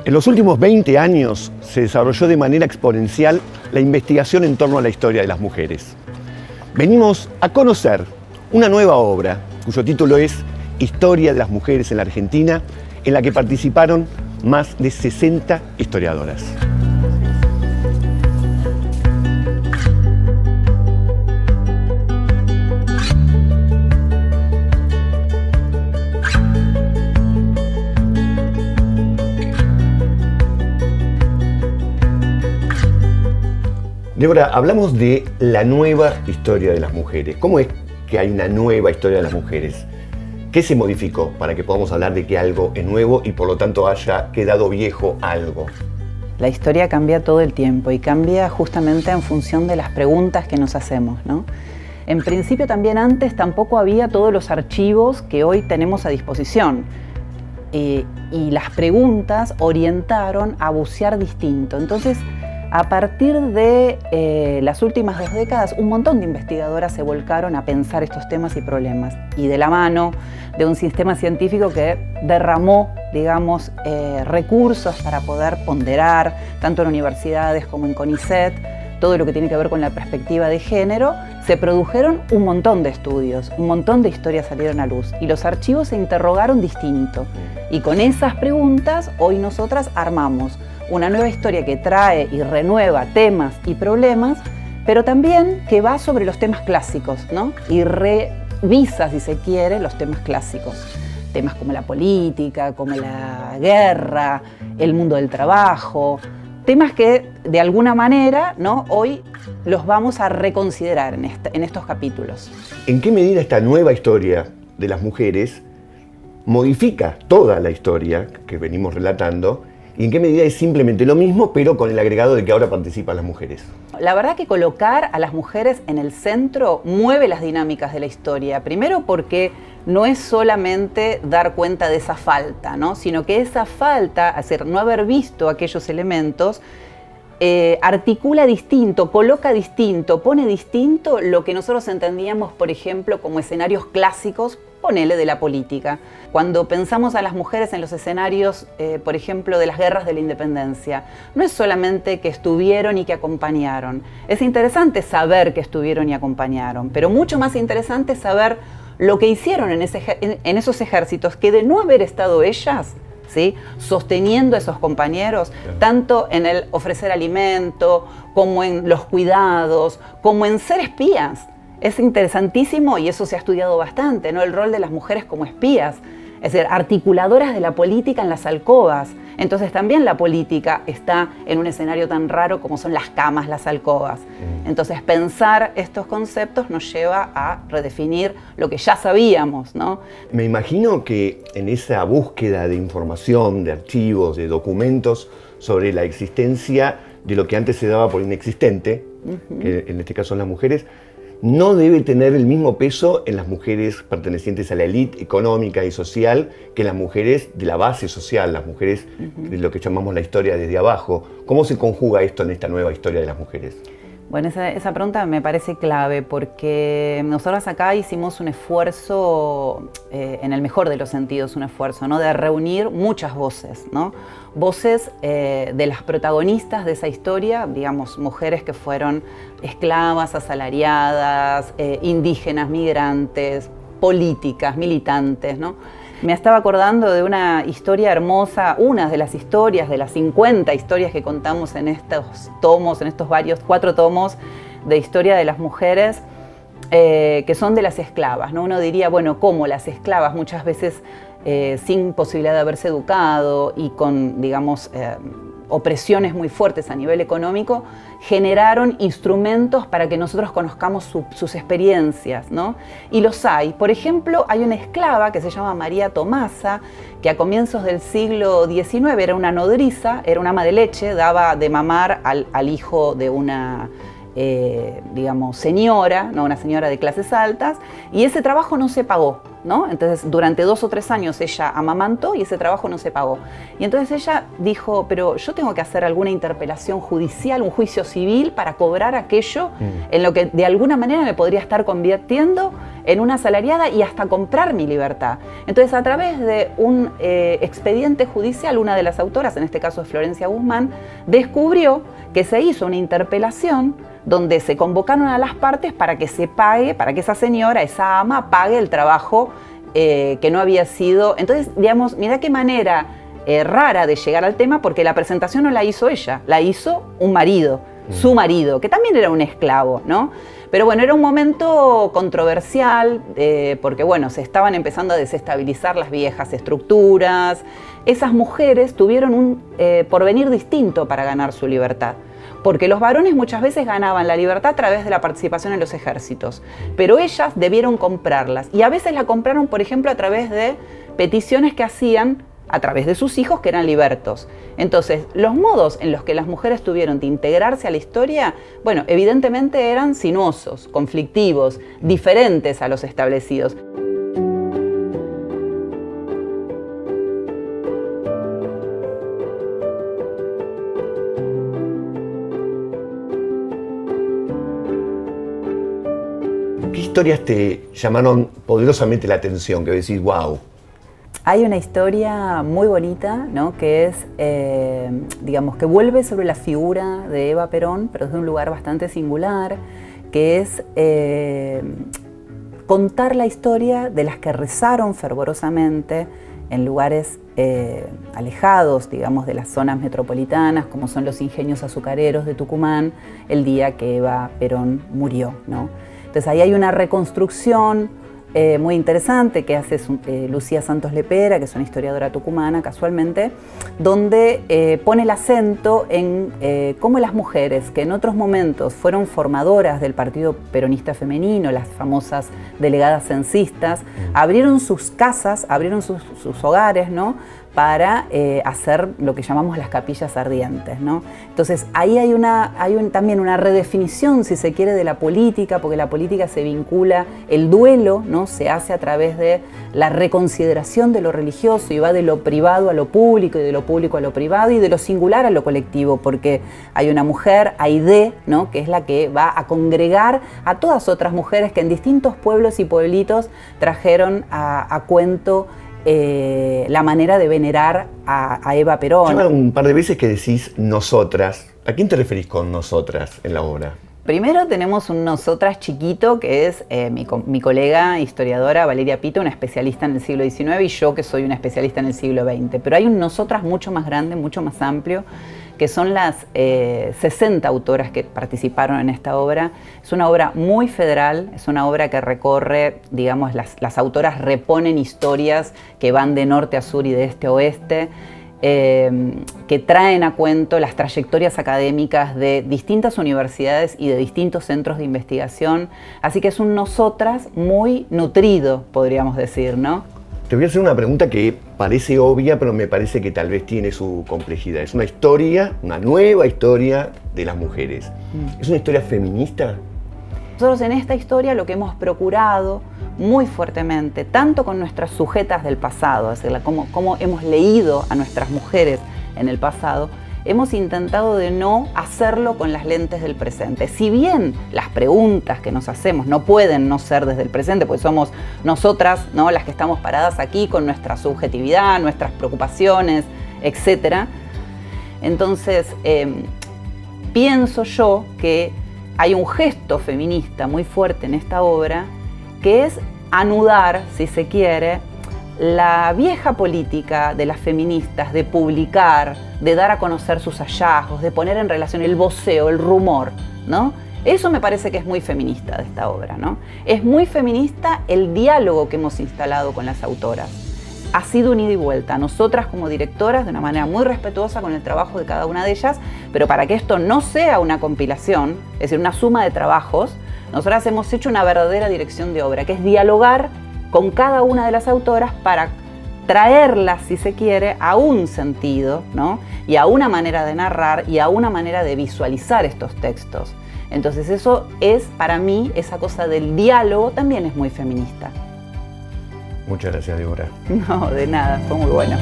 En los últimos 20 años se desarrolló de manera exponencial la investigación en torno a la historia de las mujeres. Venimos a conocer una nueva obra, cuyo título es Historia de las mujeres en la Argentina, en la que participaron más de 60 historiadoras. Débora, hablamos de la nueva historia de las mujeres. ¿Cómo es que hay una nueva historia de las mujeres? ¿Qué se modificó para que podamos hablar de que algo es nuevo y por lo tanto haya quedado viejo algo? La historia cambia todo el tiempo y cambia justamente en función de las preguntas que nos hacemos, ¿no? En principio también antes tampoco había todos los archivos que hoy tenemos a disposición. Y las preguntas orientaron a bucear distinto. Entonces, a partir de las últimas 2 décadas, un montón de investigadoras se volcaron a pensar estos temas y problemas. Y de la mano de un sistema científico que derramó, digamos, recursos para poder ponderar, tanto en universidades como en CONICET, todo lo que tiene que ver con la perspectiva de género, se produjeron un montón de estudios, un montón de historias salieron a luz y los archivos se interrogaron distinto. Y con esas preguntas, hoy nosotras armamos una nueva historia que trae y renueva temas y problemas, pero también que va sobre los temas clásicos, ¿no? Y revisa, si se quiere, los temas clásicos. Temas como la política, como la guerra, el mundo del trabajo, temas que de alguna manera, ¿no?, hoy los vamos a reconsiderar en estos capítulos. ¿En qué medida esta nueva historia de las mujeres modifica toda la historia que venimos relatando? ¿Y en qué medida es simplemente lo mismo, pero con el agregado de que ahora participan las mujeres? La verdad que colocar a las mujeres en el centro mueve las dinámicas de la historia. Primero porque no es solamente dar cuenta de esa falta, ¿no?, sino que esa falta, hacer no haber visto aquellos elementos, articula distinto, coloca distinto, pone distinto lo que nosotros entendíamos, por ejemplo, como escenarios clásicos, ponele, de la política. Cuando pensamos a las mujeres en los escenarios, por ejemplo, de las guerras de la independencia, no es solamente que estuvieron y que acompañaron. Es interesante saber que estuvieron y acompañaron, pero mucho más interesante saber lo que hicieron en esos ejércitos, que de no haber estado ellas, ¿sí?, sosteniendo a esos compañeros, tanto en el ofrecer alimento, como en los cuidados, como en ser espías. Es interesantísimo y eso se ha estudiado bastante, ¿no?, el rol de las mujeres como espías, es decir, articuladoras de la política en las alcobas. Entonces también la política está en un escenario tan raro como son las camas, las alcobas. Entonces pensar estos conceptos nos lleva a redefinir lo que ya sabíamos, ¿no? Me imagino que en esa búsqueda de información, de archivos, de documentos sobre la existencia de lo que antes se daba por inexistente, que en este caso son las mujeres, no debe tener el mismo peso en las mujeres pertenecientes a la élite económica y social que en las mujeres de la base social, las mujeres de lo que llamamos la historia desde abajo. ¿Cómo se conjuga esto en esta nueva historia de las mujeres? Bueno, esa pregunta me parece clave porque nosotros acá hicimos un esfuerzo, en el mejor de los sentidos, un esfuerzo, ¿no?, de reunir muchas voces, ¿no? Voces de las protagonistas de esa historia, digamos, mujeres que fueron esclavas, asalariadas, indígenas, migrantes, políticas, militantes, ¿no? Me estaba acordando de una historia hermosa, una de las historias, de las 50 historias que contamos en estos tomos, en estos 4 tomos de historia de las mujeres, que son de las esclavas, ¿no? Uno diría, bueno, ¿cómo las esclavas? Muchas veces sin posibilidad de haberse educado y con, digamos, opresiones muy fuertes a nivel económico, generaron instrumentos para que nosotros conozcamos sus experiencias, ¿no? Y los hay. Por ejemplo, hay una esclava que se llama María Tomasa, que a comienzos del siglo XIX era una nodriza, era una ama de leche, daba de mamar al hijo de una digamos, señora, ¿no? Una señora de clases altas, y ese trabajo no se pagó, ¿no? Entonces, durante 2 o 3 años ella amamantó y ese trabajo no se pagó. Y entonces ella dijo, pero yo tengo que hacer alguna interpelación judicial, un juicio civil para cobrar aquello en lo que de alguna manera me podría estar convirtiendo en una asalariada y hasta comprar mi libertad. Entonces, a través de un expediente judicial, una de las autoras, en este caso es Florencia Guzmán, descubrió que se hizo una interpelación donde se convocaron a las partes para que se pague, para que esa señora, esa ama, pague el trabajo que no había sido. Entonces, digamos, mirá qué manera rara de llegar al tema, porque la presentación no la hizo ella, la hizo un marido, su marido, que también era un esclavo, ¿no? Pero bueno, era un momento controversial porque, bueno, se estaban empezando a desestabilizar las viejas estructuras. Esas mujeres tuvieron un porvenir distinto para ganar su libertad. Porque los varones muchas veces ganaban la libertad a través de la participación en los ejércitos, pero ellas debieron comprarlas. Y a veces la compraron, por ejemplo, a través de peticiones que hacían a través de sus hijos que eran libertos. Entonces, los modos en los que las mujeres tuvieron de integrarse a la historia, bueno, evidentemente eran sinuosos, conflictivos, diferentes a los establecidos. ¿Qué historias te llamaron poderosamente la atención? Que decís, wow. Hay una historia muy bonita, ¿no? Que es, digamos, que vuelve sobre la figura de Eva Perón, pero desde un lugar bastante singular, que es contar la historia de las que rezaron fervorosamente en lugares alejados, digamos, de las zonas metropolitanas, como son los ingenios azucareros de Tucumán, el día que Eva Perón murió, ¿no? Entonces ahí hay una reconstrucción muy interesante que hace Lucía Santos Lepera, que es una historiadora tucumana casualmente, donde pone el acento en cómo las mujeres que en otros momentos fueron formadoras del Partido Peronista Femenino, las famosas delegadas censistas, abrieron sus casas, abrieron sus hogares, ¿no? Para hacer lo que llamamos las capillas ardientes, ¿no? Entonces ahí hay también una redefinición, si se quiere, de la política, porque la política se vincula, el duelo, ¿no? Se hace a través de la reconsideración de lo religioso y va de lo privado a lo público y de lo público a lo privado y de lo singular a lo colectivo, porque hay una mujer, Aide, ¿no? Que es la que va a congregar a todas otras mujeres que en distintos pueblos y pueblitos trajeron a cuento la manera de venerar a Eva Perón. Llama un par de veces que decís nosotras. ¿A quién te referís con nosotras en la obra? Primero tenemos un nosotras chiquito, que es mi colega historiadora Valeria Pito, una especialista en el siglo XIX, y yo, que soy una especialista en el siglo XX. Pero hay un nosotras mucho más grande, mucho más amplio, que son las 60 autoras que participaron en esta obra. Es una obra muy federal, es una obra que recorre, digamos, las autoras reponen historias que van de norte a sur y de este a oeste, que traen a cuento las trayectorias académicas de distintas universidades y de distintos centros de investigación. Así que es un nosotras muy nutrido, podríamos decir, ¿no? Te voy a hacer una pregunta que parece obvia, pero me parece que tal vez tiene su complejidad. Es una historia, una nueva historia de las mujeres. ¿Es una historia feminista? Nosotros en esta historia lo que hemos procurado muy fuertemente, tanto con nuestras sujetas del pasado, es decir, cómo hemos leído a nuestras mujeres en el pasado, hemos intentado de no hacerlo con las lentes del presente. Si bien las preguntas que nos hacemos no pueden no ser desde el presente, porque somos nosotras, ¿no?, las que estamos paradas aquí con nuestra subjetividad, nuestras preocupaciones, etc. Entonces, pienso yo que hay un gesto feminista muy fuerte en esta obra, que es anudar, si se quiere, la vieja política de las feministas de publicar, de dar a conocer sus hallazgos, de poner en relación el voceo, el rumor, ¿no? Eso me parece que es muy feminista de esta obra, ¿no? Es muy feminista el diálogo que hemos instalado con las autoras. Ha sido un ida y vuelta. Nosotras como directoras, de una manera muy respetuosa con el trabajo de cada una de ellas, pero para que esto no sea una compilación, es decir, una suma de trabajos, nosotras hemos hecho una verdadera dirección de obra, que es dialogar con cada una de las autoras para traerlas, si se quiere, a un sentido, ¿no? Y a una manera de narrar y a una manera de visualizar estos textos. Entonces eso es, para mí, esa cosa del diálogo también es muy feminista. Muchas gracias, Débora. No, de nada, fue muy bueno.